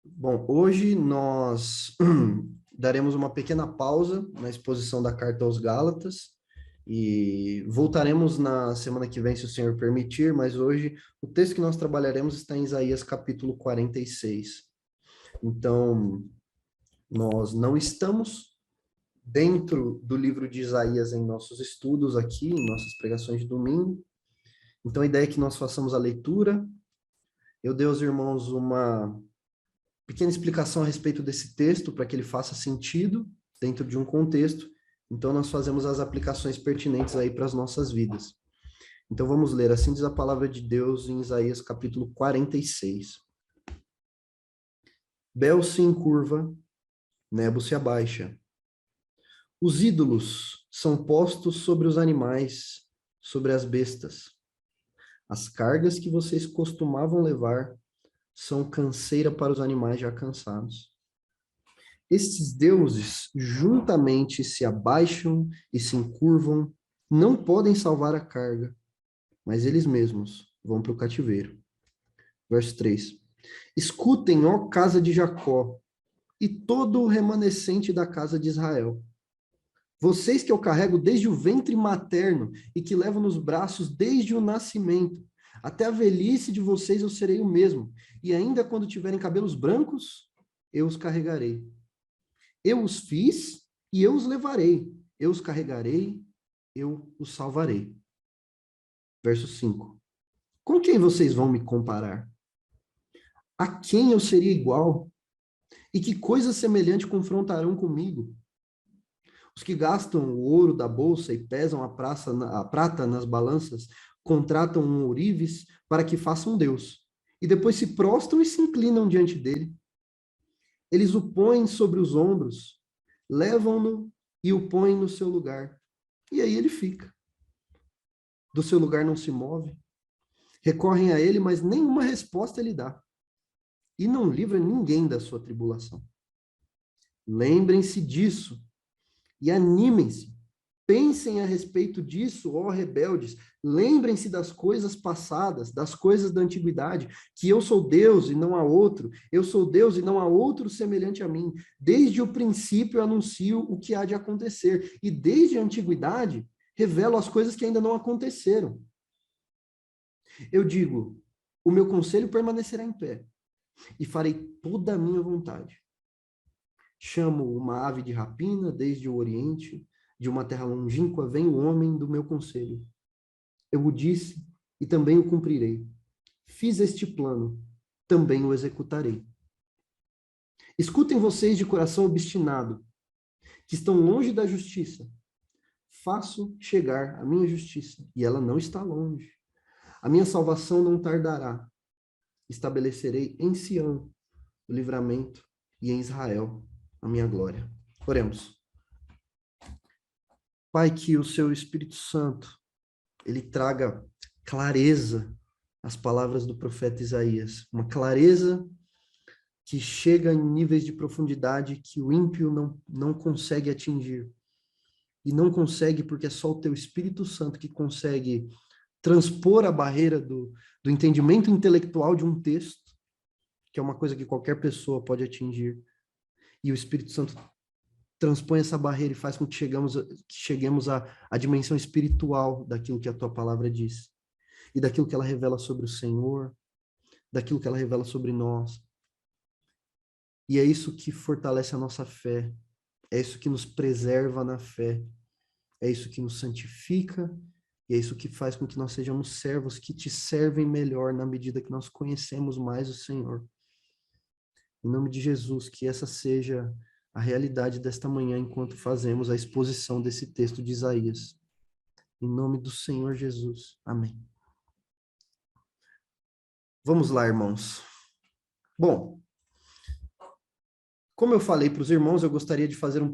Bom, hoje nós daremos uma pequena pausa na exposição da carta aos Gálatas e voltaremos na semana que vem, se o Senhor permitir, mas hoje o texto que nós trabalharemos está em Isaías capítulo 46. Então, nós não estamos dentro do livro de Isaías em nossos estudos aqui, em nossas pregações de domingo. Então, a ideia é que nós façamos a leitura. Eu dei aos irmãos uma pequena explicação a respeito desse texto para que ele faça sentido dentro de um contexto. Então, nós fazemos as aplicações pertinentes aí para as nossas vidas. Então, vamos ler. Assim diz a palavra de Deus em Isaías capítulo 46. Bel se encurva, Nebo se abaixa. Os ídolos são postos sobre os animais, sobre as bestas. As cargas que vocês costumavam levar são canseira para os animais já cansados. Estes deuses juntamente se abaixam e se encurvam, não podem salvar a carga, mas eles mesmos vão para o cativeiro. Verso 3. Escutem, ó casa de Jacó, e todo o remanescente da casa de Israel. Vocês que eu carrego desde o ventre materno e que levo nos braços desde o nascimento, até a velhice de vocês eu serei o mesmo, e ainda quando tiverem cabelos brancos, eu os carregarei. Eu os fiz e eu os levarei. Eu os carregarei, eu os salvarei. Verso 5. Com quem vocês vão me comparar? A quem eu seria igual? E que coisa semelhante confrontarão comigo? Os que gastam o ouro da bolsa e pesam a prata nas balanças, contratam um ourives para que faça um Deus. E depois se prostram e se inclinam diante dele. Eles o põem sobre os ombros, levam-no e o põem no seu lugar. E aí ele fica. Do seu lugar não se move. Recorrem a ele, mas nenhuma resposta ele dá. E não livra ninguém da sua tribulação. Lembrem-se disso e animem-se. Pensem a respeito disso, ó rebeldes. Lembrem-se das coisas passadas, das coisas da antiguidade, que eu sou Deus e não há outro. Eu sou Deus e não há outro semelhante a mim. Desde o princípio eu anuncio o que há de acontecer. E desde a antiguidade revelo as coisas que ainda não aconteceram. Eu digo, o meu conselho permanecerá em pé e farei toda a minha vontade. Chamo uma ave de rapina desde o Oriente, de uma terra longínqua vem o homem do meu conselho. Eu o disse e também o cumprirei. Fiz este plano, também o executarei. Escutem vocês de coração obstinado, que estão longe da justiça. Faço chegar a minha justiça, e ela não está longe. A minha salvação não tardará. Estabelecerei em Sião o livramento e em Israel a minha glória. Oremos. Pai, que o seu Espírito Santo, ele traga clareza às palavras do profeta Isaías. Uma clareza que chega em níveis de profundidade que o ímpio não consegue atingir. E não consegue porque é só o teu Espírito Santo que consegue transpor a barreira do entendimento intelectual de um texto, que é uma coisa que qualquer pessoa pode atingir. E o Espírito Santo transpõe essa barreira e faz com que cheguemos à dimensão espiritual daquilo que a tua palavra diz. E daquilo que ela revela sobre o Senhor, daquilo que ela revela sobre nós. E é isso que fortalece a nossa fé, é isso que nos preserva na fé, é isso que nos santifica, e é isso que faz com que nós sejamos servos que te servem melhor na medida que nós conhecemos mais o Senhor. Em nome de Jesus, que essa seja a realidade desta manhã enquanto fazemos a exposição desse texto de Isaías. Em nome do Senhor Jesus. Amém. Vamos lá, irmãos. Bom, como eu falei para os irmãos, eu gostaria de fazer uma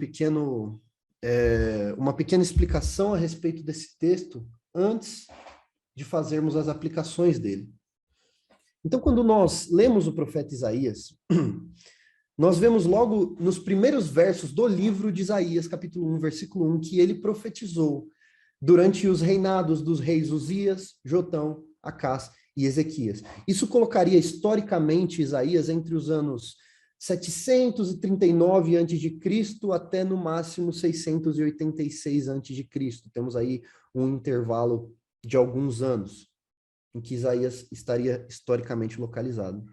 pequena explicação a respeito desse texto antes de fazermos as aplicações dele. Então, quando nós lemos o profeta Isaías, nós vemos logo nos primeiros versos do livro de Isaías, capítulo 1, versículo 1, que ele profetizou durante os reinados dos reis Uzias, Jotão, Acás e Ezequias. Isso colocaria historicamente Isaías entre os anos 739 a.C. até no máximo 686 a.C. Temos aí um intervalo de alguns anos em que Isaías estaria historicamente localizado.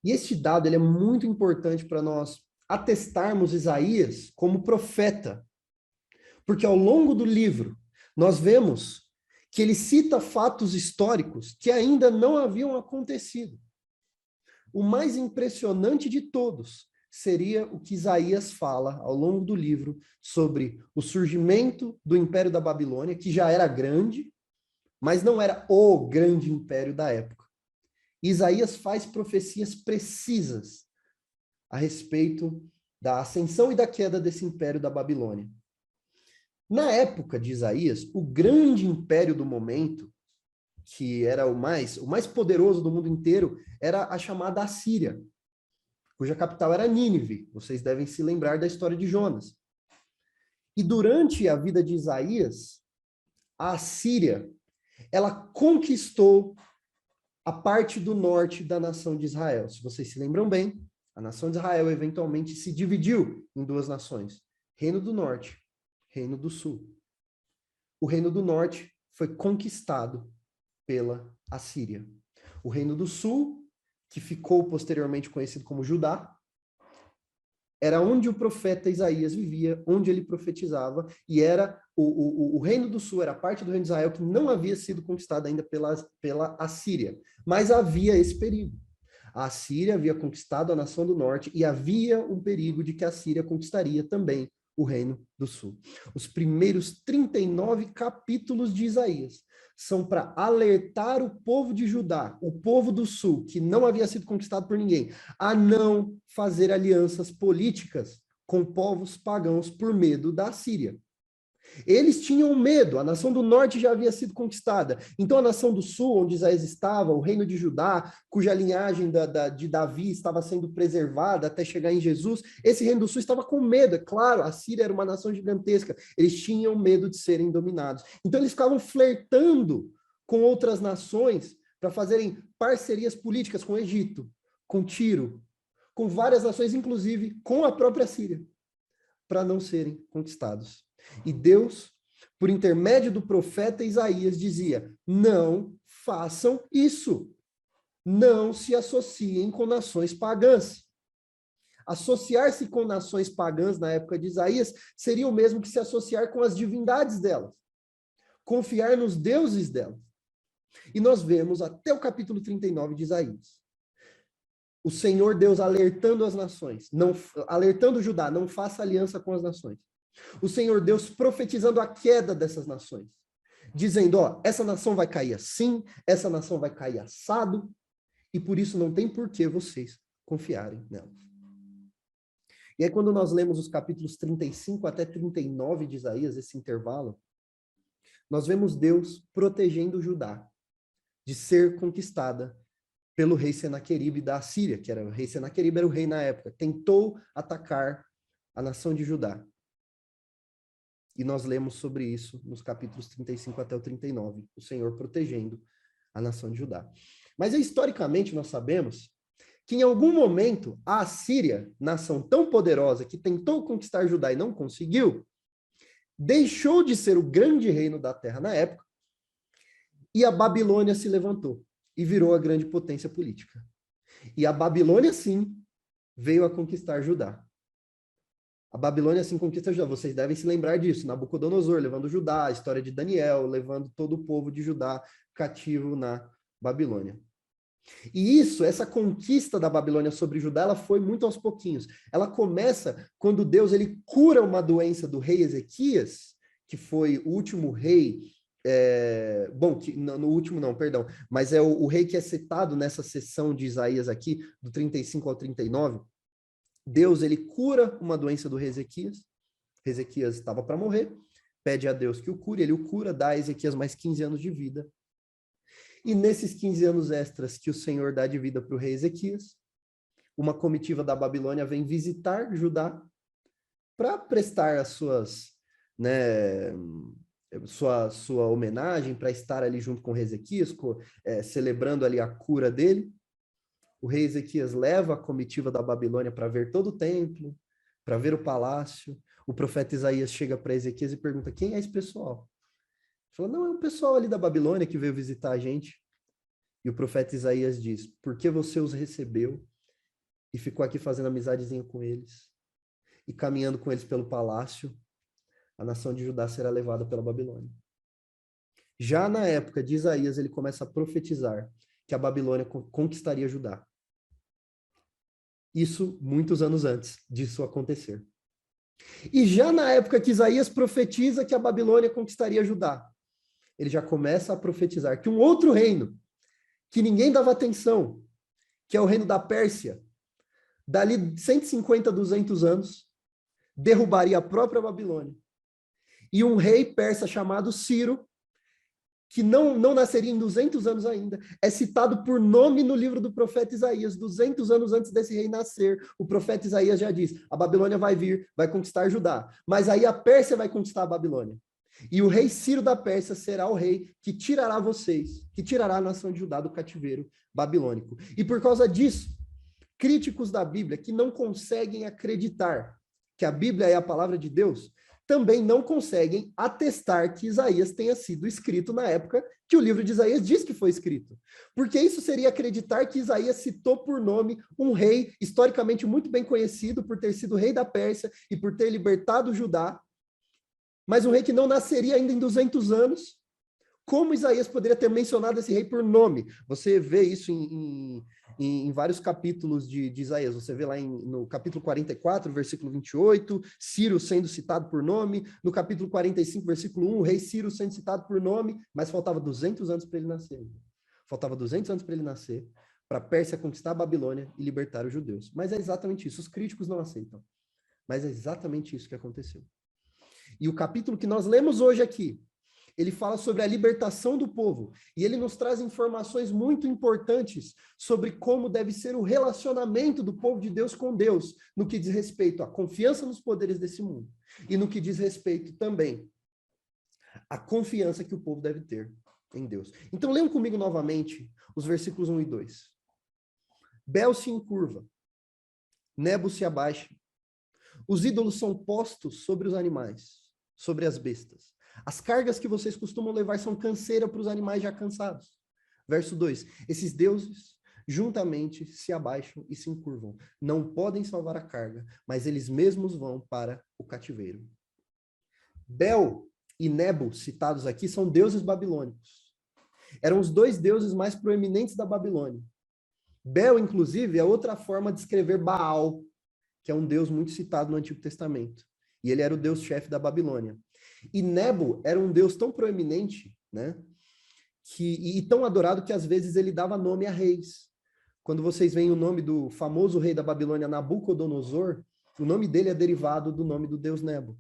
E este dado ele é muito importante para nós atestarmos Isaías como profeta, porque ao longo do livro nós vemos que ele cita fatos históricos que ainda não haviam acontecido. O mais impressionante de todos seria o que Isaías fala ao longo do livro sobre o surgimento do Império da Babilônia, que já era grande, mas não era o grande império da época. Isaías faz profecias precisas a respeito da ascensão e da queda desse Império da Babilônia. Na época de Isaías, o grande império do momento, que era o mais poderoso do mundo inteiro, era a chamada Assíria, cuja capital era Nínive. Vocês devem se lembrar da história de Jonas. E durante a vida de Isaías, a Assíria, ela conquistou a parte do norte da nação de Israel. Se vocês se lembram bem, a nação de Israel eventualmente se dividiu em duas nações: Reino do Norte, Reino do Sul. O Reino do Norte foi conquistado pela Assíria. O Reino do Sul, que ficou posteriormente conhecido como Judá, era onde o profeta Isaías vivia, onde ele profetizava, e era o Reino do Sul, era parte do Reino de Israel que não havia sido conquistada ainda pela Assíria. Mas havia esse perigo. A Assíria havia conquistado a nação do norte e havia um perigo de que a Assíria conquistaria também o Reino do Sul. Os primeiros 39 capítulos de Isaías são para alertar o povo de Judá, o povo do sul, que não havia sido conquistado por ninguém, a não fazer alianças políticas com povos pagãos por medo da Síria. Eles tinham medo, a nação do norte já havia sido conquistada. Então a nação do sul, onde Isaías estava, o reino de Judá, cuja linhagem de Davi estava sendo preservada até chegar em Jesus, esse reino do sul estava com medo. É claro, a Síria era uma nação gigantesca, eles tinham medo de serem dominados. Então eles ficavam flertando com outras nações para fazerem parcerias políticas com o Egito, com Tiro, com várias nações, inclusive com a própria Síria, para não serem conquistados. E Deus, por intermédio do profeta Isaías, dizia: não façam isso. Não se associem com nações pagãs. Associar-se com nações pagãs na época de Isaías seria o mesmo que se associar com as divindades delas. Confiar nos deuses delas. E nós vemos até o capítulo 39 de Isaías o Senhor Deus alertando as nações, alertando Judá: não faça aliança com as nações. O Senhor Deus profetizando a queda dessas nações, dizendo: ó, essa nação vai cair assim, essa nação vai cair assado, e por isso não tem por que vocês confiarem nelas. E aí quando nós lemos os capítulos 35 até 39 de Isaías, esse intervalo, nós vemos Deus protegendo Judá de ser conquistada pelo rei Senaqueribe da Assíria, que era o rei Senaqueribe, era o rei na época, tentou atacar a nação de Judá. E nós lemos sobre isso nos capítulos 35 até o 39, o Senhor protegendo a nação de Judá. Mas historicamente nós sabemos que em algum momento a Assíria, nação tão poderosa que tentou conquistar Judá e não conseguiu, deixou de ser o grande reino da terra na época, e a Babilônia se levantou e virou a grande potência política. E a Babilônia, sim, veio a conquistar Judá. A Babilônia, assim, conquista Judá. Vocês devem se lembrar disso. Nabucodonosor levando Judá, a história de Daniel, levando todo o povo de Judá cativo na Babilônia. E isso, essa conquista da Babilônia sobre Judá, ela foi muito aos pouquinhos. Ela começa quando Deus ele cura uma doença do rei Ezequias, que foi o último rei, no último não, perdão, mas é o rei que é citado nessa sessão de Isaías aqui, do 35 ao 39. Deus, ele cura uma doença do rei Ezequias. Ezequias estava para morrer, pede a Deus que o cure, ele o cura, dá a Ezequias mais 15 anos de vida. E nesses 15 anos extras que o Senhor dá de vida para o rei Ezequias, uma comitiva da Babilônia vem visitar Judá para prestar as suas, sua homenagem, para estar ali junto com o rei Ezequias, celebrando ali a cura dele. O rei Ezequias leva a comitiva da Babilônia para ver todo o templo, para ver o palácio. O profeta Isaías chega para Ezequias e pergunta: quem é esse pessoal? Ele falou: não, é um pessoal ali da Babilônia que veio visitar a gente. E o profeta Isaías diz: por que você os recebeu e ficou aqui fazendo amizadezinha com eles e caminhando com eles pelo palácio? A nação de Judá será levada pela Babilônia. Já na época de Isaías, ele começa a profetizar que a Babilônia conquistaria Judá. Isso muitos anos antes disso acontecer. E já na época que Isaías profetiza que a Babilônia conquistaria Judá, ele já começa a profetizar que um outro reino, que ninguém dava atenção, que é o reino da Pérsia, dali 150, 200 anos, derrubaria a própria Babilônia. E um rei persa chamado Ciro, que não nasceria em 200 anos ainda, é citado por nome no livro do profeta Isaías, 200 anos antes desse rei nascer. O profeta Isaías já diz: a Babilônia vai vir, vai conquistar Judá, mas aí a Pérsia vai conquistar a Babilônia. E o rei Ciro da Pérsia será o rei que tirará vocês, que tirará a nação de Judá do cativeiro babilônico. E por causa disso, críticos da Bíblia que não conseguem acreditar que a Bíblia é a palavra de Deus, também não conseguem atestar que Isaías tenha sido escrito na época que o livro de Isaías diz que foi escrito. Porque isso seria acreditar que Isaías citou por nome um rei historicamente muito bem conhecido por ter sido rei da Pérsia e por ter libertado Judá, mas um rei que não nasceria ainda em 200 anos. Como Isaías poderia ter mencionado esse rei por nome? Você vê isso em vários capítulos de Isaías. Você vê lá no capítulo 44, versículo 28, Ciro sendo citado por nome. No capítulo 45, versículo 1, o rei Ciro sendo citado por nome, mas faltava 200 anos para ele nascer. Faltava 200 anos para ele nascer, para a Pérsia conquistar a Babilônia e libertar os judeus. Mas é exatamente isso. Os críticos não aceitam. Mas é exatamente isso que aconteceu. E o capítulo que nós lemos hoje aqui, ele fala sobre a libertação do povo, e ele nos traz informações muito importantes sobre como deve ser o relacionamento do povo de Deus com Deus, no que diz respeito à confiança nos poderes desse mundo, e no que diz respeito também à confiança que o povo deve ter em Deus. Então, leiam comigo novamente os versículos 1 e 2. Bel se encurva, Nebo se abaixa, os ídolos são postos sobre os animais, sobre as bestas. As cargas que vocês costumam levar são canseira para os animais já cansados. Verso 2. Esses deuses juntamente se abaixam e se encurvam. Não podem salvar a carga, mas eles mesmos vão para o cativeiro. Bel e Nebo, citados aqui, são deuses babilônicos. Eram os dois deuses mais proeminentes da Babilônia. Bel, inclusive, é outra forma de escrever Baal, que é um deus muito citado no Antigo Testamento. E ele era o deus-chefe da Babilônia. E Nebo era um deus tão proeminente, né, e tão adorado que às vezes ele dava nome a reis. Quando vocês veem o nome do famoso rei da Babilônia, Nabucodonosor, o nome dele é derivado do nome do deus Nebo.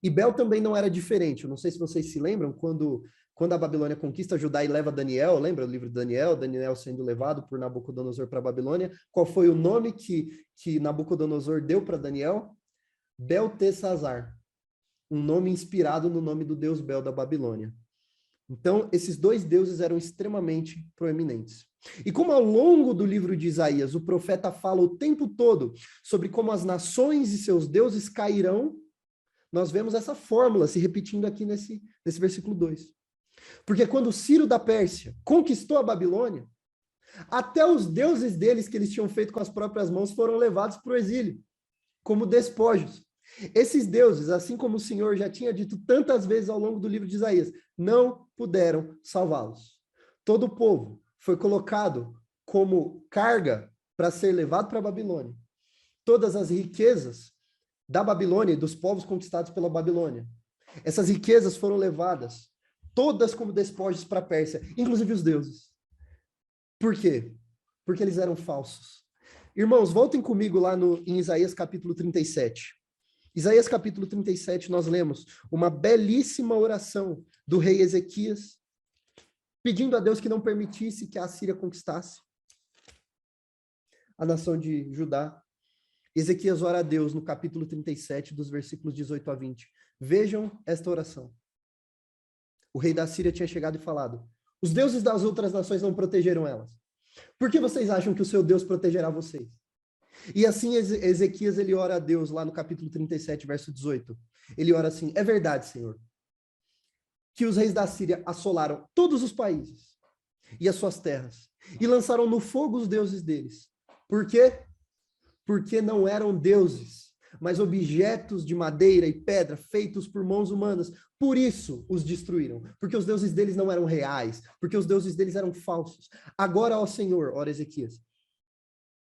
E Bel também não era diferente. Eu não sei se vocês se lembram, quando a Babilônia conquista Judá e leva Daniel, lembra o livro de Daniel sendo levado por Nabucodonosor para a Babilônia? Qual foi o nome que Nabucodonosor deu para Daniel? Beltesazar. Um nome inspirado no nome do deus Bel da Babilônia. Então, esses dois deuses eram extremamente proeminentes. E como ao longo do livro de Isaías, o profeta fala o tempo todo sobre como as nações e seus deuses cairão, nós vemos essa fórmula se repetindo aqui nesse versículo 2. Porque quando Ciro da Pérsia conquistou a Babilônia, até os deuses deles que eles tinham feito com as próprias mãos foram levados para o exílio, como despojos. Esses deuses, assim como o Senhor já tinha dito tantas vezes ao longo do livro de Isaías, não puderam salvá-los. Todo o povo foi colocado como carga para ser levado para a Babilônia. Todas as riquezas da Babilônia e dos povos conquistados pela Babilônia, essas riquezas foram levadas, todas como despojos para a Pérsia, inclusive os deuses. Por quê? Porque eles eram falsos. Irmãos, voltem comigo lá em Isaías capítulo 37. Isaías capítulo 37, nós lemos uma belíssima oração do rei Ezequias, pedindo a Deus que não permitisse que a Assíria conquistasse a nação de Judá. Ezequias ora a Deus no capítulo 37, dos versículos 18 a 20. Vejam esta oração. O rei da Síria tinha chegado e falado: os deuses das outras nações não protegeram elas. Por que vocês acham que o seu Deus protegerá vocês? E assim Ezequias, ele ora a Deus lá no capítulo 37, verso 18. Ele ora assim: é verdade, Senhor, que os reis da Síria assolaram todos os países e as suas terras e lançaram no fogo os deuses deles. Por quê? Porque não eram deuses, mas objetos de madeira e pedra feitos por mãos humanas. Por isso os destruíram, porque os deuses deles não eram reais, porque os deuses deles eram falsos. Agora, ó Senhor, ora Ezequias,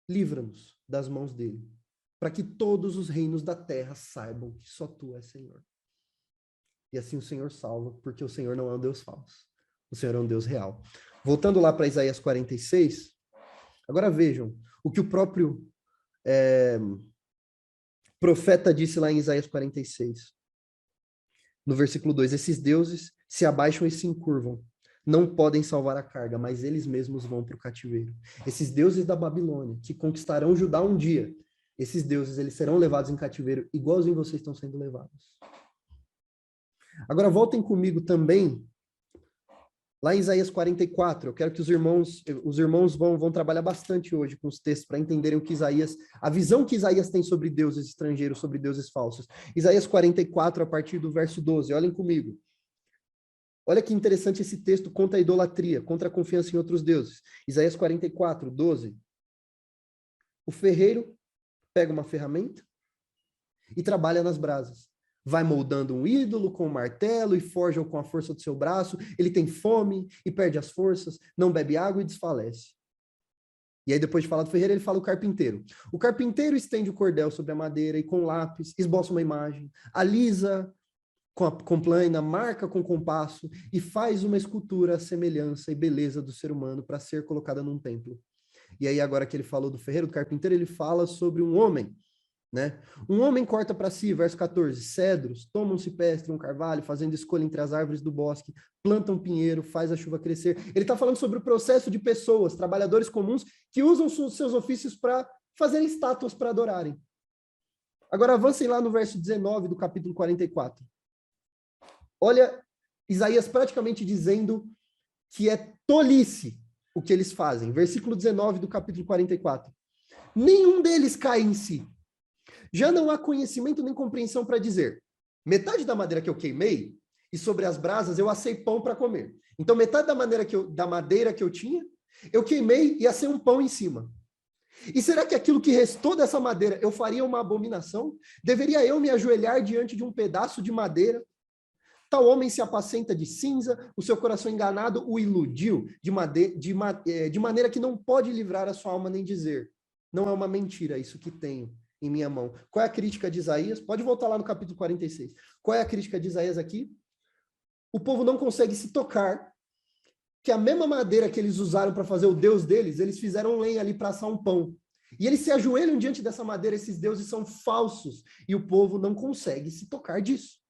livra-nos das mãos dele, para que todos os reinos da terra saibam que só tu és Senhor. E assim o Senhor salva, porque o Senhor não é um Deus falso. O Senhor é um Deus real. Voltando lá para Isaías 46, agora vejam o que o próprio profeta disse lá em Isaías 46. No versículo 2, esses deuses se abaixam e se encurvam. Não podem salvar a carga, mas eles mesmos vão para o cativeiro. Esses deuses da Babilônia, que conquistarão Judá um dia, esses deuses, eles serão levados em cativeiro, igualzinho vocês estão sendo levados. Agora voltem comigo também, lá em Isaías 44, eu quero que os irmãos vão trabalhar bastante hoje com os textos para entenderem o que Isaías, a visão que Isaías tem sobre deuses estrangeiros, sobre deuses falsos. Isaías 44, a partir do verso 12, olhem comigo. Olha que interessante esse texto contra a idolatria, contra a confiança em outros deuses. Isaías 44, 12. O ferreiro pega uma ferramenta e trabalha nas brasas. Vai moldando um ídolo com um martelo e forja-o com a força do seu braço. Ele tem fome e perde as forças, não bebe água e desfalece. E aí, depois de falar do ferreiro, ele fala o carpinteiro. O carpinteiro estende o cordel sobre a madeira e com lápis esboça uma imagem, alisa com plana, marca com compasso e faz uma escultura à semelhança e beleza do ser humano para ser colocada num templo. E aí, agora que ele falou do ferreiro, do carpinteiro, ele fala sobre um homem, né? Um homem corta para si, verso 14, cedros, toma um cipestre, um carvalho, fazendo escolha entre as árvores do bosque, planta um pinheiro, faz a chuva crescer. Ele está falando sobre o processo de pessoas, trabalhadores comuns, que usam seus ofícios para fazerem estátuas para adorarem. Agora avancem lá no verso 19 do capítulo 44. Olha, Isaías praticamente dizendo que é tolice o que eles fazem. Versículo 19 do capítulo 44. Nenhum deles cai em si. Já não há conhecimento nem compreensão para dizer: metade da madeira que eu queimei e sobre as brasas eu assei pão para comer. Então, metade da madeira que eu tinha, eu queimei e assei um pão em cima. E será que aquilo que restou dessa madeira eu faria uma abominação? Deveria eu me ajoelhar diante de um pedaço de madeira? Tal homem se apacenta de cinza, o seu coração enganado o iludiu, de maneira que não pode livrar a sua alma nem dizer: não é uma mentira isso que tenho em minha mão. Qual é a crítica de Isaías? Pode voltar lá no capítulo 46. Qual é a crítica de Isaías aqui? O povo não consegue se tocar que a mesma madeira que eles usaram para fazer o Deus deles, eles fizeram lenha ali para assar um pão. E eles se ajoelham diante dessa madeira, esses deuses são falsos, e o povo não consegue se tocar disso.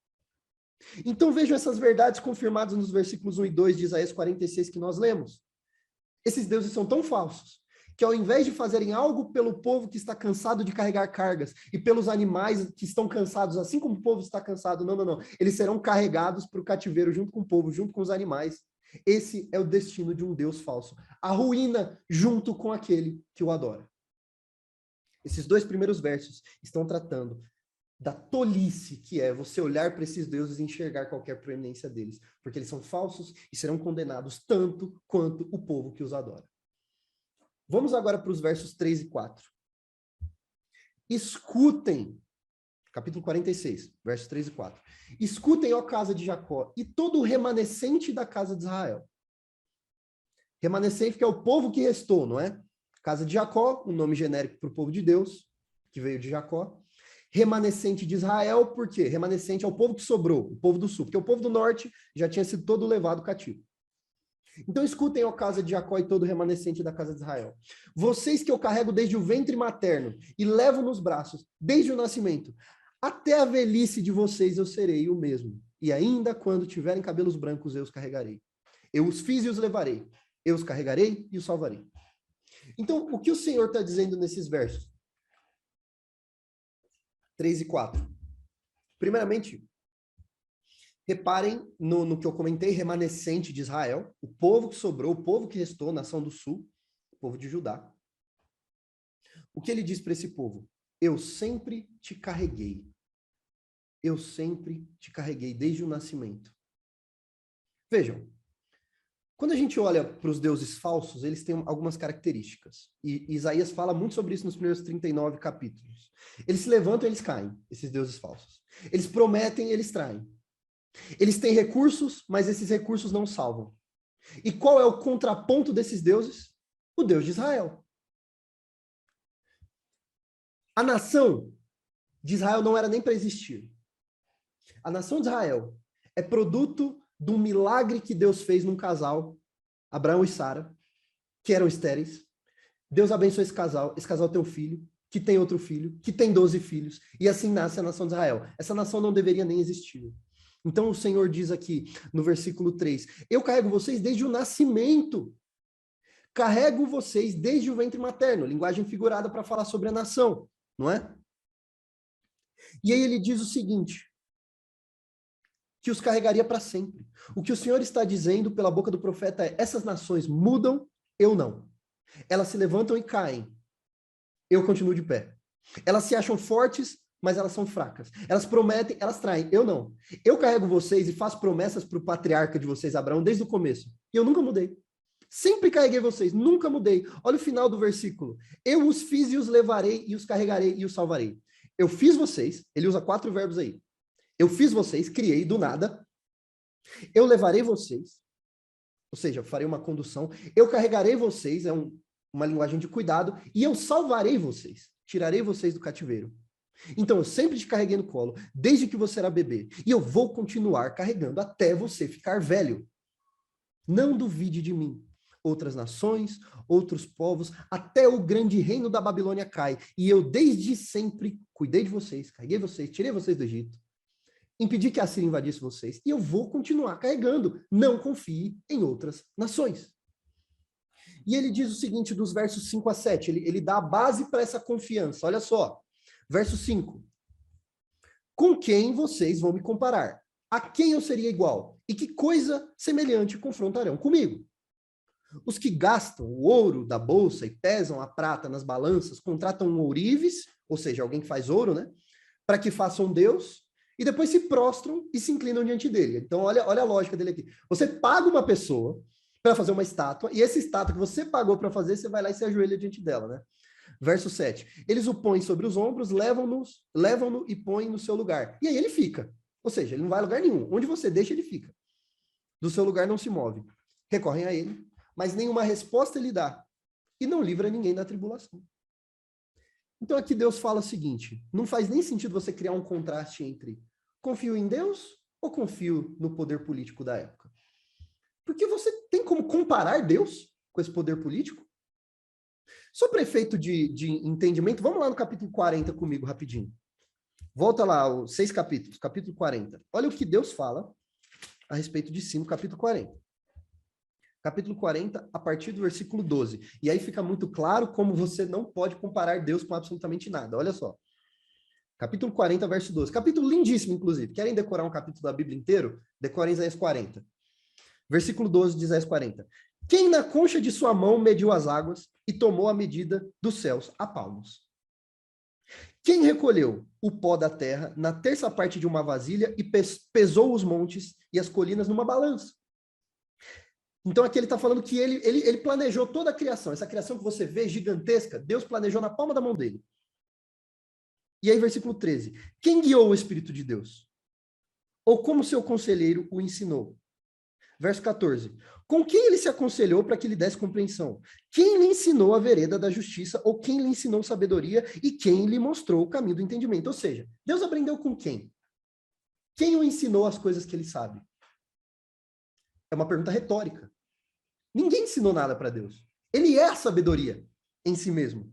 Então vejam essas verdades confirmadas nos versículos 1 e 2 de Isaías 46 que nós lemos. Esses deuses são tão falsos que ao invés de fazerem algo pelo povo que está cansado de carregar cargas e pelos animais que estão cansados, assim como o povo está cansado, não. Eles serão carregados para o cativeiro junto com o povo, junto com os animais. Esse é o destino de um Deus falso. A ruína junto com aquele que o adora. Esses dois primeiros versos estão tratando da tolice que é você olhar para esses deuses e enxergar qualquer proeminência deles, porque eles são falsos e serão condenados tanto quanto o povo que os adora. Vamos agora para os versos 3 e 4. Escutem, capítulo 46, versos 3 e 4. Escutem, ó casa de Jacó, e todo o remanescente da casa de Israel. Remanescente que é o povo que restou, não é? Casa de Jacó, um nome genérico para o povo de Deus, que veio de Jacó. Remanescente de Israel, por quê? Remanescente é o povo que sobrou, o povo do sul, porque o povo do norte já tinha sido todo levado cativo. Então escutem, ó casa de Jacó e todo o remanescente da casa de Israel. Vocês que eu carrego desde o ventre materno e levo nos braços, desde o nascimento, até a velhice de vocês eu serei o mesmo. E ainda quando tiverem cabelos brancos eu os carregarei. Eu os fiz e os levarei. Eu os carregarei e os salvarei. Então, o que o Senhor está dizendo nesses versos? 3 e 4. Primeiramente, reparem no que eu comentei, remanescente de Israel, o povo que sobrou, o povo que restou, nação do sul, povo de Judá. O que ele diz para esse povo? Eu sempre te carreguei. Eu sempre te carreguei desde o nascimento. Vejam, quando a gente olha para os deuses falsos, eles têm algumas características. E Isaías fala muito sobre isso nos primeiros 39 capítulos. Eles se levantam e eles caem, esses deuses falsos. Eles prometem e eles traem. Eles têm recursos, mas esses recursos não salvam. E qual é o contraponto desses deuses? O Deus de Israel. A nação de Israel não era nem para existir. A nação de Israel é produto do milagre que Deus fez num casal, Abraão e Sara, que eram estéreis. Deus abençoou esse casal tem um filho, que tem outro filho, que tem 12 filhos, e assim nasce a nação de Israel. Essa nação não deveria nem existir. Então o Senhor diz aqui, no versículo 3, eu carrego vocês desde o nascimento. Carrego vocês desde o ventre materno, linguagem figurada para falar sobre a nação, não é? E aí ele diz o seguinte, que os carregaria para sempre. O que o Senhor está dizendo pela boca do profeta é, essas nações mudam, eu não. Elas se levantam e caem, eu continuo de pé. Elas se acham fortes, mas elas são fracas. Elas prometem, elas traem, eu não. Eu carrego vocês e faço promessas para o patriarca de vocês, Abraão, desde o começo. E eu nunca mudei. Sempre carreguei vocês, nunca mudei. Olha o final do versículo. Eu os fiz e os levarei, e os carregarei e os salvarei. Eu fiz vocês, ele usa 4 verbos aí. Eu fiz vocês, criei do nada. Eu levarei vocês, ou seja, farei uma condução. Eu carregarei vocês, uma linguagem de cuidado, e eu salvarei vocês. Tirarei vocês do cativeiro. Então, eu sempre te carreguei no colo, desde que você era bebê. E eu vou continuar carregando até você ficar velho. Não duvide de mim. Outras nações, outros povos, até o grande reino da Babilônia cai. E eu desde sempre cuidei de vocês, carreguei vocês, tirei vocês do Egito. Impedi que a Síria invadisse vocês. E eu vou continuar carregando. Não confie em outras nações. E ele diz o seguinte, dos versos 5 a 7. Ele dá a base para essa confiança. Olha só. Verso 5. Com quem vocês vão me comparar? A quem eu seria igual? E que coisa semelhante confrontarão comigo? Os que gastam o ouro da bolsa e pesam a prata nas balanças, contratam um ourives, ou seja, alguém que faz ouro, né? Para que façam Deus, e depois se prostram e se inclinam diante dele. Então, olha a lógica dele aqui. Você paga uma pessoa para fazer uma estátua, e essa estátua que você pagou para fazer, você vai lá e se ajoelha diante dela, né? Verso 7. Eles o põem sobre os ombros, levam-no e põem no seu lugar. E aí ele fica. Ou seja, ele não vai a lugar nenhum. Onde você deixa, ele fica. Do seu lugar não se move. Recorrem a ele, mas nenhuma resposta ele dá. E não livra ninguém da tribulação. Então aqui Deus fala o seguinte, não faz nem sentido você criar um contraste entre confio em Deus ou confio no poder político da época. Porque você tem como comparar Deus com esse poder político? Só para efeito de entendimento, vamos lá no capítulo 40 comigo rapidinho. Volta lá, os 6 capítulos, capítulo 40. Olha o que Deus fala a respeito de si no capítulo 40. Capítulo 40, a partir do versículo 12. E aí fica muito claro como você não pode comparar Deus com absolutamente nada. Olha só. Capítulo 40, verso 12. Capítulo lindíssimo, inclusive. Querem decorar um capítulo da Bíblia inteiro? Decorem Isaías 40. Versículo 12 de Isaías 40. Quem na concha de sua mão mediu as águas e tomou a medida dos céus a palmos? Quem recolheu o pó da terra na terça parte de uma vasilha e pesou os montes e as colinas numa balança? Então aqui ele está falando que ele planejou toda a criação. Essa criação que você vê gigantesca, Deus planejou na palma da mão dele. E aí versículo 13. Quem guiou o Espírito de Deus? Ou como seu conselheiro o ensinou? Verso 14. Com quem ele se aconselhou para que lhe desse compreensão? Quem lhe ensinou a vereda da justiça? Ou quem lhe ensinou sabedoria? E quem lhe mostrou o caminho do entendimento? Ou seja, Deus aprendeu com quem? Quem o ensinou as coisas que ele sabe? É uma pergunta retórica. Ninguém ensinou nada para Deus. Ele é a sabedoria em si mesmo.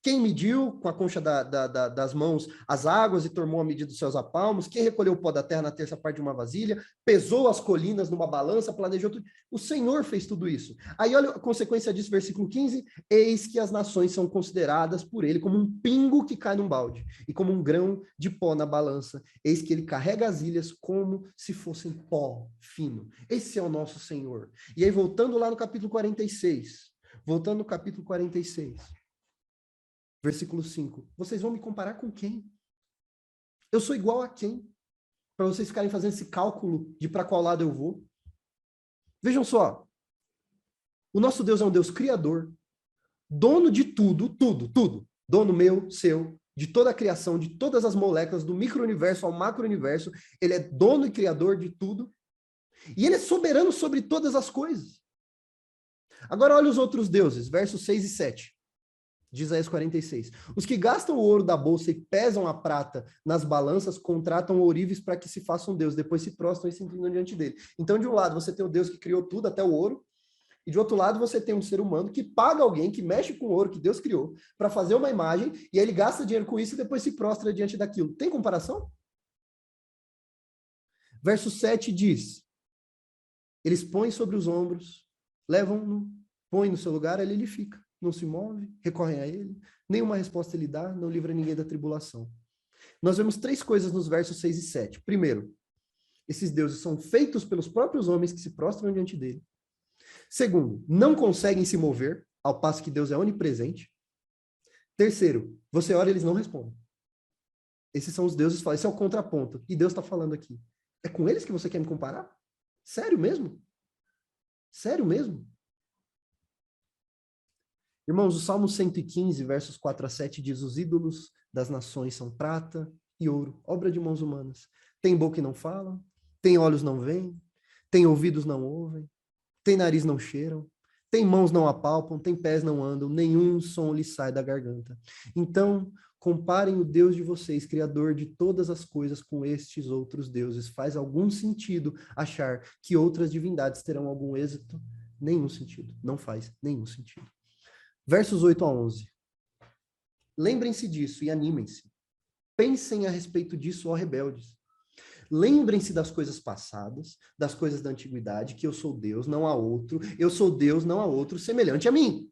Quem mediu com a concha das mãos as águas e tomou a medida dos seus apalmos? Quem recolheu o pó da terra na terça parte de uma vasilha? Pesou as colinas numa balança, planejou tudo. O Senhor fez tudo isso. Aí olha a consequência disso, versículo 15. Eis que as nações são consideradas por ele como um pingo que cai num balde e como um grão de pó na balança. Eis que ele carrega as ilhas como se fossem pó fino. Esse é o nosso Senhor. E aí voltando lá no capítulo 46... Voltando no capítulo 46, versículo 5. Vocês vão me comparar com quem? Eu sou igual a quem? Para vocês ficarem fazendo esse cálculo de para qual lado eu vou. Vejam só. O nosso Deus é um Deus criador, dono de tudo, tudo, tudo. Dono meu, seu, de toda a criação, de todas as moléculas, do micro-universo ao macro-universo. Ele é dono e criador de tudo. E ele é soberano sobre todas as coisas. Agora olha os outros deuses, versos 6 e 7. De Isaías 46. Os que gastam o ouro da bolsa e pesam a prata nas balanças contratam ourives para que se façam Deus. Depois se prostram e se inclinam diante dele. Então, de um lado, você tem o Deus que criou tudo, até o ouro. E de outro lado, você tem um ser humano que paga alguém, que mexe com o ouro que Deus criou, para fazer uma imagem, e aí ele gasta dinheiro com isso e depois se prostra diante daquilo. Tem comparação? Verso 7 diz: eles põem sobre os ombros, levam-no, põem no seu lugar, ali ele fica. Não se move, recorrem a ele, nenhuma resposta ele dá, não livra ninguém da tribulação. Nós vemos três coisas nos versos 6 e 7. Primeiro, esses deuses são feitos pelos próprios homens que se prostram diante dele. Segundo, não conseguem se mover, ao passo que Deus é onipresente. Terceiro, você ora e eles não respondem. Esses são os deuses, esse é o contraponto. E Deus está falando aqui. É com eles que você quer me comparar? Sério mesmo? Sério mesmo? Irmãos, o Salmo 115, versos 4 a 7 diz: os ídolos das nações são prata e ouro, obra de mãos humanas. Tem boca e não falam, tem olhos não veem, tem ouvidos não ouvem, tem nariz não cheiram, tem mãos não apalpam, tem pés não andam, nenhum som lhe sai da garganta. Então, comparem o Deus de vocês, criador de todas as coisas, com estes outros deuses. Faz algum sentido achar que outras divindades terão algum êxito? Nenhum sentido. Não faz nenhum sentido. Versos 8 a 11. Lembrem-se disso e animem-se. Pensem a respeito disso, ó rebeldes. Lembrem-se das coisas passadas, das coisas da antiguidade, que eu sou Deus, não há outro. Eu sou Deus, não há outro semelhante a mim.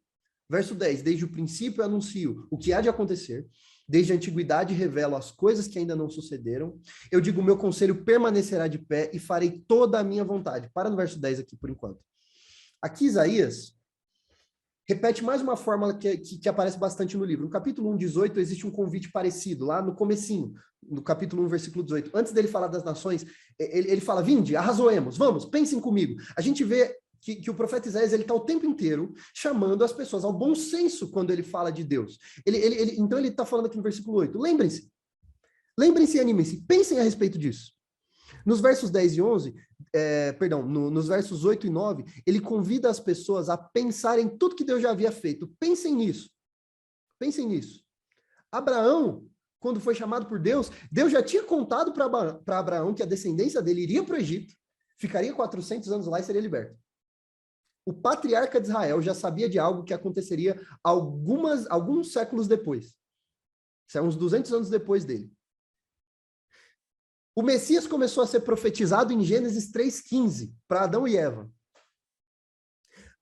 Verso 10. Desde o princípio eu anuncio o que há de acontecer. Desde a antiguidade revelo as coisas que ainda não sucederam. Eu digo, o meu conselho permanecerá de pé e farei toda a minha vontade. Para no verso 10 aqui, por enquanto. Aqui Isaías repete mais uma fórmula que aparece bastante no livro. No capítulo 1, 18, existe um convite parecido, lá no comecinho, no capítulo 1, versículo 18. Antes dele falar das nações, ele fala: vinde, arrazoemos, vamos, pensem comigo. A gente vê que o profeta Isaías ele está o tempo inteiro chamando as pessoas ao bom senso quando ele fala de Deus. Então ele está falando aqui no versículo 8, lembrem-se e animem-se, pensem a respeito disso. Nos versos 10 e 11, nos versos 8 e 9, ele convida as pessoas a pensarem em tudo que Deus já havia feito. Pensem nisso. Pensem nisso. Abraão, quando foi chamado por Deus, Deus já tinha contado para Abraão que a descendência dele iria para o Egito, ficaria 400 anos lá e seria liberto. O patriarca de Israel já sabia de algo que aconteceria alguns séculos depois. Isso é uns 200 anos depois dele. O Messias começou a ser profetizado em Gênesis 3,15, para Adão e Eva.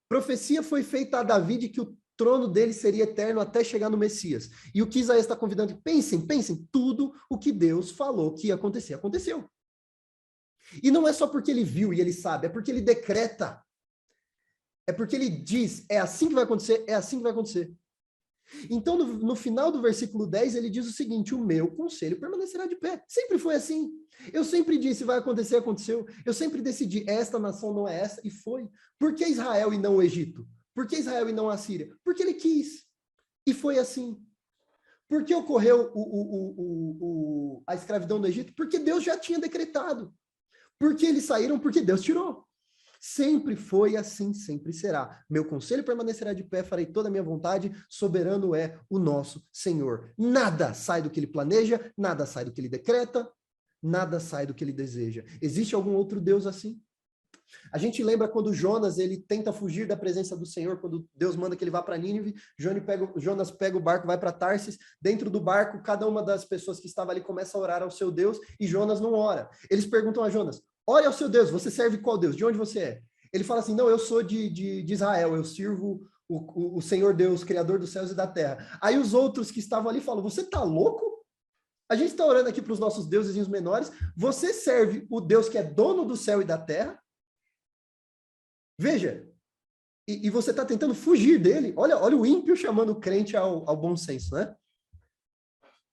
Profecia foi feita a Davi de que o trono dele seria eterno até chegar no Messias. E o que Isaías está convidando? Pensem, tudo o que Deus falou que ia acontecer, aconteceu. E não é só porque ele viu e ele sabe, é porque ele decreta. É porque ele diz, é assim que vai acontecer, é assim que vai acontecer. Então, no final do versículo 10, ele diz o seguinte: o meu conselho permanecerá de pé. Sempre foi assim. Eu sempre disse, vai acontecer, aconteceu. Eu sempre decidi, esta nação não é essa, e foi. Por que Israel e não o Egito? Por que Israel e não a Síria? Porque ele quis. E foi assim. Por que ocorreu a escravidão no Egito? Porque Deus já tinha decretado. Por que eles saíram? Porque Deus tirou. Sempre foi assim, sempre será. Meu conselho permanecerá de pé, farei toda a minha vontade, soberano é o nosso Senhor. Nada sai do que ele planeja, nada sai do que ele decreta, nada sai do que ele deseja. Existe algum outro Deus assim? A gente lembra quando Jonas ele tenta fugir da presença do Senhor, quando Deus manda que ele vá para Nínive, Jonas pega o barco, vai para Tarsis, dentro do barco, cada uma das pessoas que estava ali começa a orar ao seu Deus, e Jonas não ora. Eles perguntam a Jonas: ore ao seu Deus, você serve qual Deus? De onde você é? Ele fala assim: não, eu sou de Israel, eu sirvo o Senhor Deus, Criador dos céus e da terra. Aí os outros que estavam ali falam: você tá louco? A gente está orando aqui para os nossos deuses menores, você serve o Deus que é dono do céu e da terra? Veja, e você está tentando fugir dele. Olha o ímpio chamando o crente ao bom senso, né?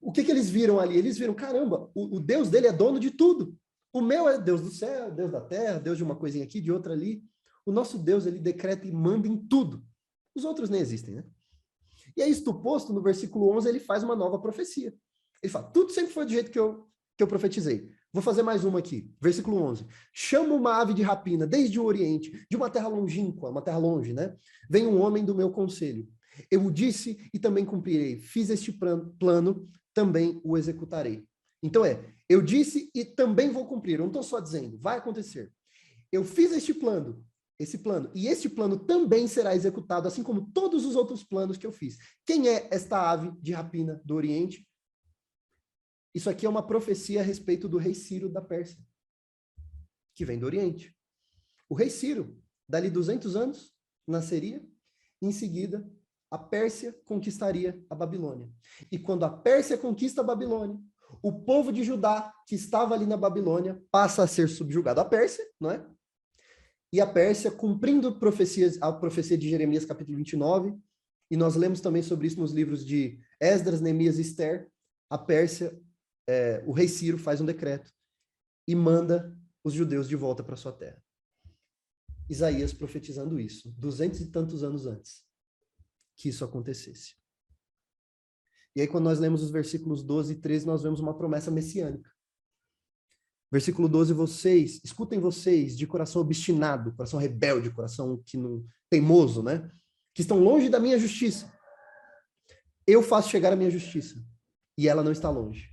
O que eles viram ali? Eles viram, caramba, o Deus dele é dono de tudo. O meu é Deus do céu, Deus da terra, Deus de uma coisinha aqui, de outra ali. O nosso Deus, ele decreta e manda em tudo. Os outros nem existem, né? E aí, isto posto, no versículo 11, ele faz uma nova profecia. Ele fala, tudo sempre foi do jeito que eu profetizei. Vou fazer mais uma aqui. Versículo 11. Chamo uma ave de rapina, desde o Oriente, de uma terra longínqua, uma terra longe, né? Vem um homem do meu conselho. Eu o disse e também cumprirei. Fiz este plano, também o executarei. Então eu disse e também vou cumprir. Eu não estou só dizendo, vai acontecer. Eu fiz esse plano, e este plano também será executado, assim como todos os outros planos que eu fiz. Quem é esta ave de rapina do Oriente? Isso aqui é uma profecia a respeito do rei Ciro da Pérsia, que vem do Oriente. O rei Ciro, dali 200 anos, nasceria, e em seguida, a Pérsia conquistaria a Babilônia. E quando a Pérsia conquista a Babilônia, o povo de Judá, que estava ali na Babilônia, passa a ser subjugado à Pérsia, não é? E a Pérsia, cumprindo a profecia de Jeremias, capítulo 29, e nós lemos também sobre isso nos livros de Esdras, Neemias e Ester, a Pérsia, o rei Ciro faz um decreto e manda os judeus de volta para sua terra. Isaías profetizando isso, 200 e tantos anos antes que isso acontecesse. E aí, quando nós lemos os versículos 12 e 13, nós vemos uma promessa messiânica. Versículo 12, escutem vocês de coração obstinado, coração rebelde, coração que não, teimoso, né? Que estão longe da minha justiça. Eu faço chegar a minha justiça, e ela não está longe.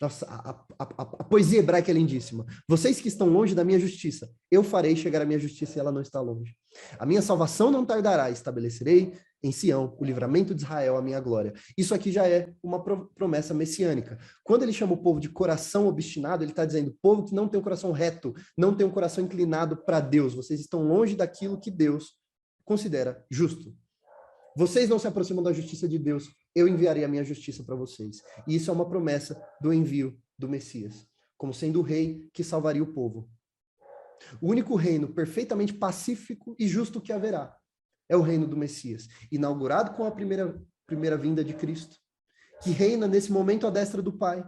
Nossa, a poesia hebraica é lindíssima. Vocês que estão longe da minha justiça, eu farei chegar a minha justiça e ela não está longe. A minha salvação não tardará, estabelecerei em Sião o livramento de Israel, a minha glória. Isso aqui já é uma promessa messiânica. Quando ele chama o povo de coração obstinado, ele está dizendo, povo que não tem um coração reto, não tem um coração inclinado para Deus. Vocês estão longe daquilo que Deus considera justo. Vocês não se aproximam da justiça de Deus, eu enviarei a minha justiça para vocês. E isso é uma promessa do envio do Messias, como sendo o rei que salvaria o povo. O único reino perfeitamente pacífico e justo que haverá é o reino do Messias, inaugurado com a primeira vinda de Cristo, que reina nesse momento à destra do Pai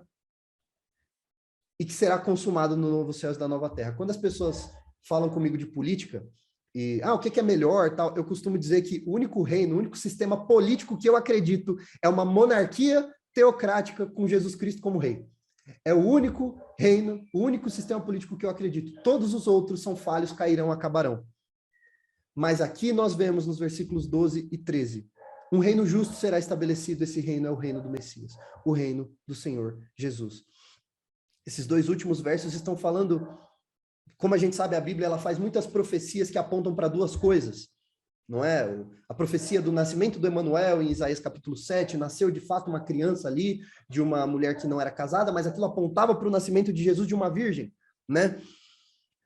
e que será consumado no novo céu e da nova terra. Quando as pessoas falam comigo de política, e, o que é melhor, tal, eu costumo dizer que o único reino, o único sistema político que eu acredito é uma monarquia teocrática com Jesus Cristo como rei. É o único reino, o único sistema político que eu acredito. Todos os outros são falhos, cairão, acabarão. Mas aqui nós vemos nos versículos 12 e 13, um reino justo será estabelecido, esse reino é o reino do Messias, o reino do Senhor Jesus. Esses dois últimos versos estão falando, como a gente sabe, a Bíblia ela faz muitas profecias que apontam para duas coisas, não é? A profecia do nascimento do Emanuel, em Isaías capítulo 7, nasceu de fato uma criança ali, de uma mulher que não era casada, mas aquilo apontava para o nascimento de Jesus de uma virgem, né?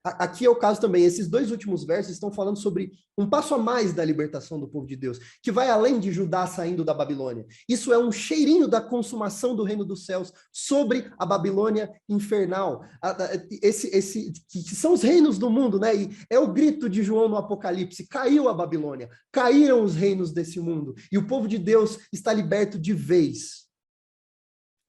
Aqui é o caso também, esses dois últimos versos estão falando sobre um passo a mais da libertação do povo de Deus, que vai além de Judá saindo da Babilônia. Isso é um cheirinho da consumação do reino dos céus sobre a Babilônia infernal. Que são os reinos do mundo, né? E é o grito de João no Apocalipse, caiu a Babilônia, caíram os reinos desse mundo, e o povo de Deus está liberto de vez.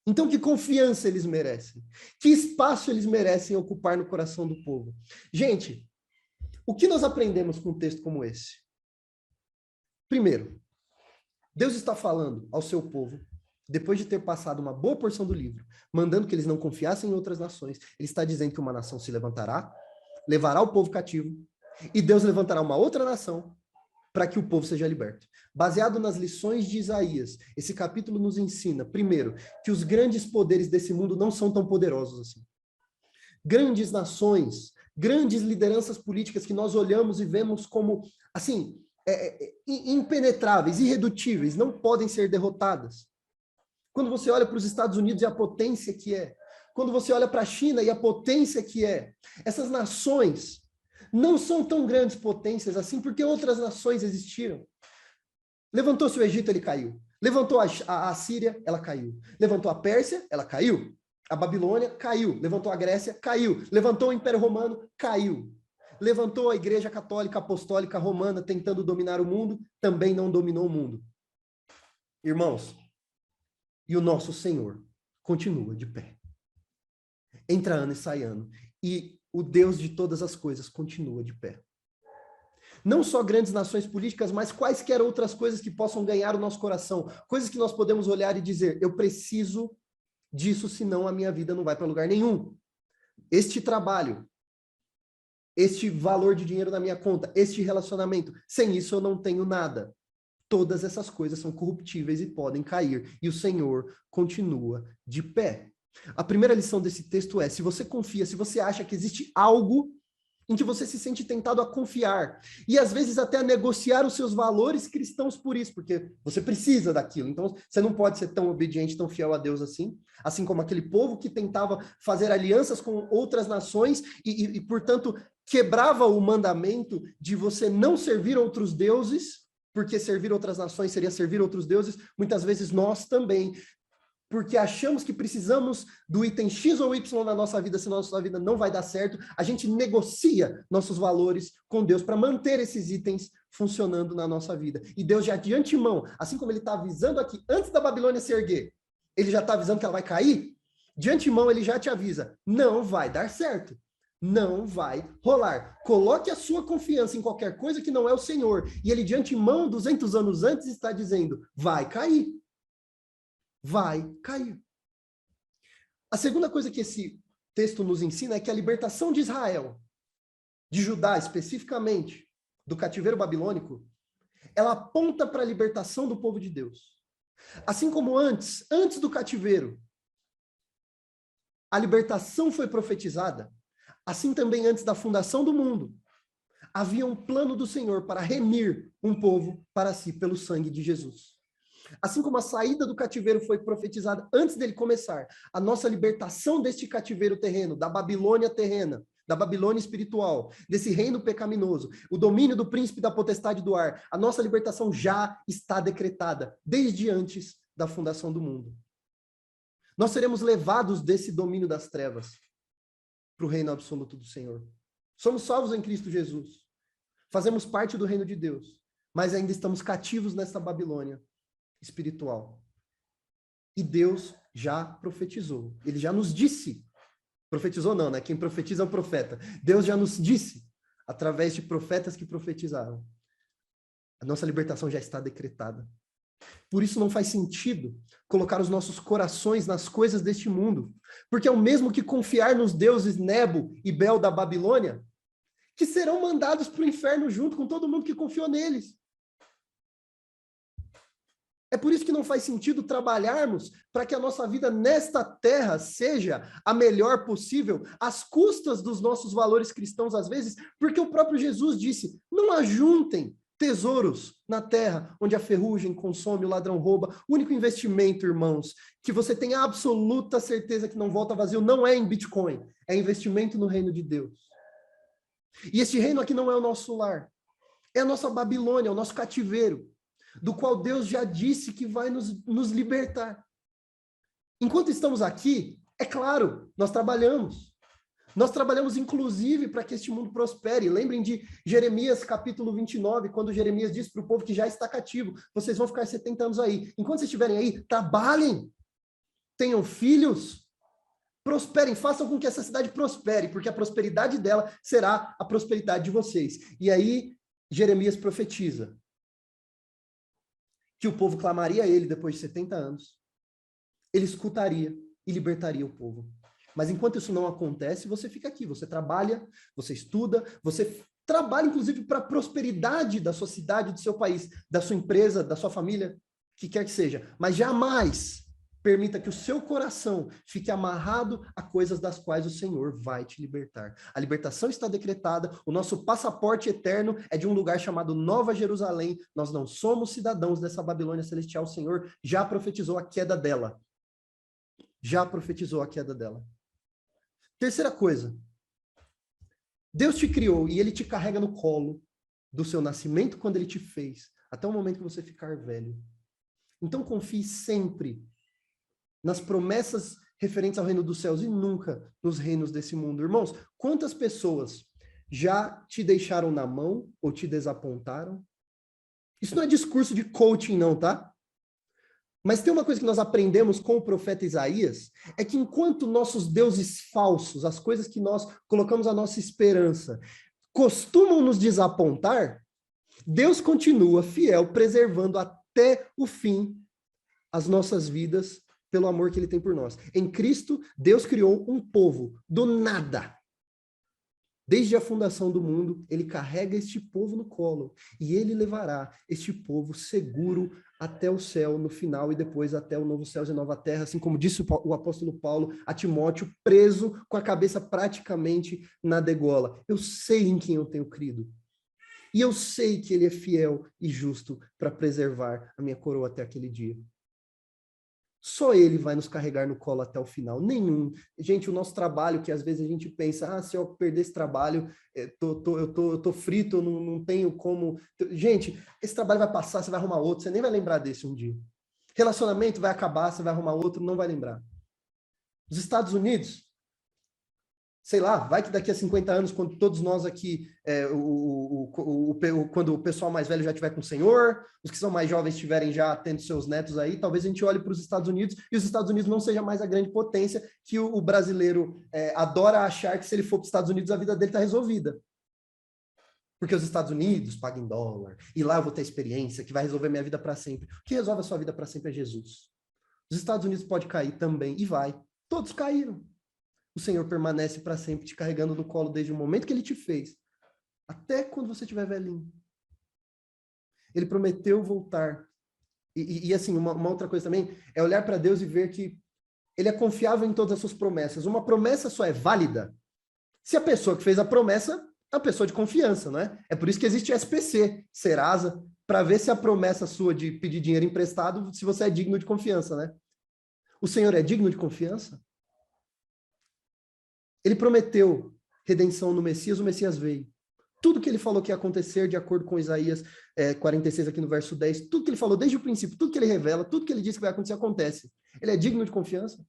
Então, que confiança eles merecem? Que espaço eles merecem ocupar no coração do povo? Gente, o que nós aprendemos com um texto como esse? Primeiro, Deus está falando ao seu povo, depois de ter passado uma boa porção do livro, mandando que eles não confiassem em outras nações, ele está dizendo que uma nação se levantará, levará o povo cativo, e Deus levantará uma outra nação para que o povo seja liberto. Baseado nas lições de Isaías, esse capítulo nos ensina, primeiro, que os grandes poderes desse mundo não são tão poderosos assim. Grandes nações, grandes lideranças políticas que nós olhamos e vemos como, assim, impenetráveis, irredutíveis, não podem ser derrotadas. Quando você olha para os Estados Unidos e a potência que é, quando você olha para a China e a potência que é, essas nações não são tão grandes potências assim, porque outras nações existiram. Levantou-se o Egito, ele caiu. Levantou a Síria, ela caiu. Levantou a Pérsia, ela caiu. A Babilônia, caiu. Levantou a Grécia, caiu. Levantou o Império Romano, caiu. levantou a Igreja Católica Apostólica Romana tentando dominar o mundo, também não dominou o mundo. Irmãos, e o nosso Senhor continua de pé. Entra ano e sai ano. E o Deus de todas as coisas continua de pé. Não só grandes nações políticas, mas quaisquer outras coisas que possam ganhar o nosso coração. Coisas que nós podemos olhar e dizer, eu preciso disso, senão a minha vida não vai para lugar nenhum. Este trabalho, este valor de dinheiro na minha conta, este relacionamento, sem isso eu não tenho nada. Todas essas coisas são corruptíveis e podem cair. E o Senhor continua de pé. A primeira lição desse texto é, se você confia, se você acha que existe algo em que você se sente tentado a confiar, e às vezes até a negociar os seus valores cristãos por isso, porque você precisa daquilo, então você não pode ser tão obediente, tão fiel a Deus assim como aquele povo que tentava fazer alianças com outras nações e portanto, quebrava o mandamento de você não servir outros deuses, porque servir outras nações seria servir outros deuses. Muitas vezes nós também, porque achamos que precisamos do item X ou Y na nossa vida, senão a nossa vida não vai dar certo, a gente negocia nossos valores com Deus para manter esses itens funcionando na nossa vida. E Deus já de antemão, assim como ele está avisando aqui, antes da Babilônia se erguer, ele já está avisando que ela vai cair, de antemão ele já te avisa, não vai dar certo. Não vai rolar. Coloque a sua confiança em qualquer coisa que não é o Senhor. E ele de antemão, 200 anos antes, está dizendo, vai cair. Vai cair. A segunda coisa que esse texto nos ensina é que a libertação de Israel, de Judá especificamente, do cativeiro babilônico, ela aponta para a libertação do povo de Deus. Assim como antes do cativeiro, a libertação foi profetizada, assim também antes da fundação do mundo, havia um plano do Senhor para remir um povo para si pelo sangue de Jesus. Assim como a saída do cativeiro foi profetizada antes dele começar, a nossa libertação deste cativeiro terreno, da Babilônia terrena, da Babilônia espiritual, desse reino pecaminoso, o domínio do príncipe da potestade do ar, a nossa libertação já está decretada desde antes da fundação do mundo. Nós seremos levados desse domínio das trevas para o reino absoluto do Senhor. Somos salvos em Cristo Jesus. Fazemos parte do reino de Deus, mas ainda estamos cativos nesta Babilônia espiritual. E Deus já profetizou. Ele já nos disse. Profetizou não, né? Quem profetiza é o profeta. Deus já nos disse, através de profetas que profetizaram. A nossa libertação já está decretada. Por isso não faz sentido colocar os nossos corações nas coisas deste mundo. Porque é o mesmo que confiar nos deuses Nebo e Bel da Babilônia, que serão mandados para o inferno junto com todo mundo que confiou neles. É por isso que não faz sentido trabalharmos para que a nossa vida nesta terra seja a melhor possível, às custas dos nossos valores cristãos, às vezes, porque o próprio Jesus disse, não ajuntem tesouros na terra, onde a ferrugem consome, o ladrão rouba. O único investimento, irmãos, que você tem absoluta certeza que não volta vazio, não é em Bitcoin, é investimento no reino de Deus. E este reino aqui não é o nosso lar, é a nossa Babilônia, é o nosso cativeiro, do qual Deus já disse que vai nos libertar. Enquanto estamos aqui, é claro, nós trabalhamos. Nós trabalhamos, inclusive, para que este mundo prospere. Lembrem de Jeremias, capítulo 29, quando Jeremias disse para o povo que já está cativo, vocês vão ficar 70 anos aí. Enquanto vocês estiverem aí, trabalhem, tenham filhos, prosperem, façam com que essa cidade prospere, porque a prosperidade dela será a prosperidade de vocês. E aí, Jeremias profetiza que o povo clamaria a ele depois de 70 anos. Ele escutaria e libertaria o povo. Mas enquanto isso não acontece, você fica aqui, você trabalha, você estuda, você trabalha inclusive para a prosperidade da sua cidade, do seu país, da sua empresa, da sua família, que quer que seja. Mas jamais permita que o seu coração fique amarrado a coisas das quais o Senhor vai te libertar. A libertação está decretada, o nosso passaporte eterno é de um lugar chamado Nova Jerusalém. Nós não somos cidadãos dessa Babilônia celestial, o Senhor já profetizou a queda dela. Já profetizou a queda dela. Terceira coisa, Deus te criou e Ele te carrega no colo do seu nascimento quando Ele te fez, até o momento que você ficar velho. Então confie sempre nas promessas referentes ao reino dos céus e nunca nos reinos desse mundo. Irmãos, quantas pessoas Já te deixaram na mão ou te desapontaram? Isso não é discurso de coaching, não, tá? Mas tem uma coisa que nós aprendemos com o profeta Isaías, é que enquanto nossos deuses falsos, as coisas que nós colocamos a nossa esperança, costumam nos desapontar, Deus continua fiel, preservando até o fim as nossas vidas pelo amor que ele tem por nós. Em Cristo, Deus criou um povo do nada. Desde a fundação do mundo, ele carrega este povo no colo e ele levará este povo seguro até o céu no final e depois até o novo céu e nova terra, assim como disse o apóstolo Paulo a Timóteo, preso com a cabeça praticamente na degola. Eu sei em quem eu tenho crido. E eu sei que ele é fiel e justo para preservar a minha coroa até aquele dia. Só ele vai nos carregar no colo até o final. Nenhum. Gente, o nosso trabalho, que às vezes a gente pensa, se eu perder esse trabalho, eu tô frito, eu não tenho como... Gente, esse trabalho vai passar, você vai arrumar outro, você nem vai lembrar desse um dia. Relacionamento vai acabar, você vai arrumar outro, não vai lembrar. Os Estados Unidos, sei lá, vai que daqui a 50 anos, quando todos nós aqui, quando o pessoal mais velho já estiver com o Senhor, os que são mais jovens estiverem já tendo seus netos aí, talvez a gente olhe para os Estados Unidos e os Estados Unidos não seja mais a grande potência que o brasileiro adora achar que se ele for para os Estados Unidos a vida dele está resolvida. Porque os Estados Unidos pagam em dólar, e lá eu vou ter experiência que vai resolver minha vida para sempre. O que resolve a sua vida para sempre é Jesus. Os Estados Unidos pode cair também, e vai. Todos caíram. O Senhor permanece para sempre te carregando no colo desde o momento que ele te fez, até quando você estiver velhinho. Ele prometeu voltar. E assim, uma outra coisa também é olhar para Deus e ver que ele é confiável em todas as suas promessas. Uma promessa só é válida se a pessoa que fez a promessa é uma pessoa de confiança, não é? É por isso que existe SPC, Serasa, para ver se a promessa sua de pedir dinheiro emprestado, se você é digno de confiança, né? O Senhor é digno de confiança? Ele prometeu redenção no Messias, o Messias veio. Tudo que ele falou que ia acontecer, de acordo com Isaías 46, aqui no verso 10, tudo que ele falou desde o princípio, tudo que ele revela, tudo que ele disse que vai acontecer, acontece. Ele é digno de confiança.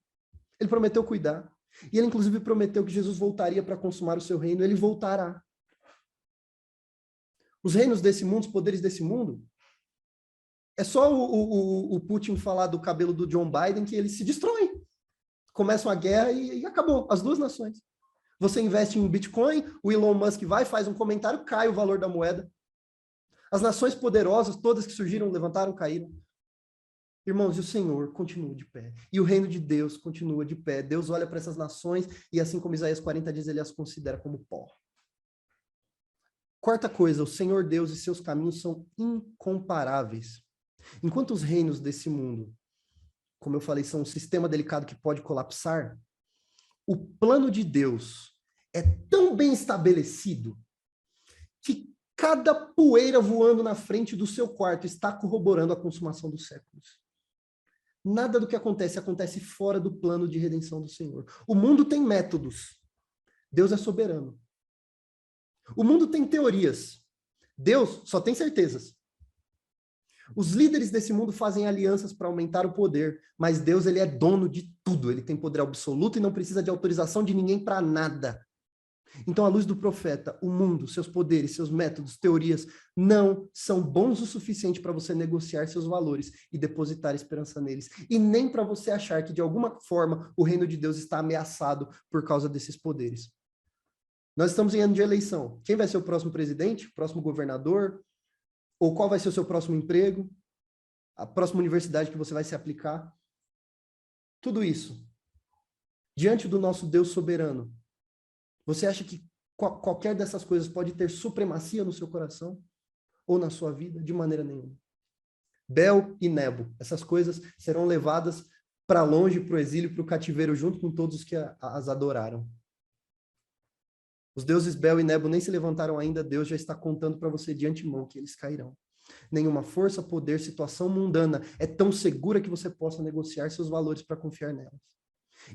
Ele prometeu cuidar. E ele, inclusive, prometeu que Jesus voltaria para consumar o seu reino. Ele voltará. Os reinos desse mundo, os poderes desse mundo, é só o Putin falar do cabelo do John Biden que eles se destroem. Começam a guerra e acabou. As duas nações. Você investe em Bitcoin, o Elon Musk vai, faz um comentário, cai o valor da moeda. As nações poderosas, todas que surgiram, levantaram, caíram. Irmãos, e o Senhor continua de pé. E o reino de Deus continua de pé. Deus olha para essas nações e, assim como Isaías 40 diz, ele as considera como pó. Quarta coisa, o Senhor Deus e seus caminhos são incomparáveis. Enquanto os reinos desse mundo, como eu falei, são um sistema delicado que pode colapsar, o plano de Deus é tão bem estabelecido que cada poeira voando na frente do seu quarto está corroborando a consumação dos séculos. Nada do que acontece fora do plano de redenção do Senhor. O mundo tem métodos. Deus é soberano. O mundo tem teorias. Deus só tem certezas. Os líderes desse mundo fazem alianças para aumentar o poder, mas Deus, ele é dono de tudo. Ele tem poder absoluto e não precisa de autorização de ninguém para nada. Então, à luz do profeta, o mundo, seus poderes, seus métodos, teorias, não são bons o suficiente para você negociar seus valores e depositar esperança neles. E nem para você achar que, de alguma forma, o reino de Deus está ameaçado por causa desses poderes. Nós estamos em ano de eleição. Quem vai ser o próximo presidente? O próximo governador? Ou qual vai ser o seu próximo emprego? A próxima universidade que você vai se aplicar? Tudo isso, diante do nosso Deus soberano, você acha que qualquer dessas coisas pode ter supremacia no seu coração? Ou na sua vida? De maneira nenhuma. Bel e Nebo, essas coisas serão levadas para longe, para o exílio, para o cativeiro, junto com todos os que as adoraram. Os deuses Bel e Nebo nem se levantaram ainda, Deus já está contando para você de antemão que eles cairão. Nenhuma força, poder, situação mundana é tão segura que você possa negociar seus valores para confiar nelas.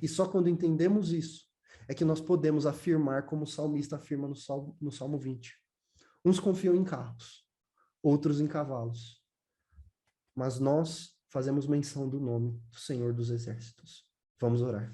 E só quando entendemos isso, é que nós podemos afirmar como o salmista afirma no Salmo 20. Uns confiam em carros, outros em cavalos. Mas nós fazemos menção do nome do Senhor dos Exércitos. Vamos orar.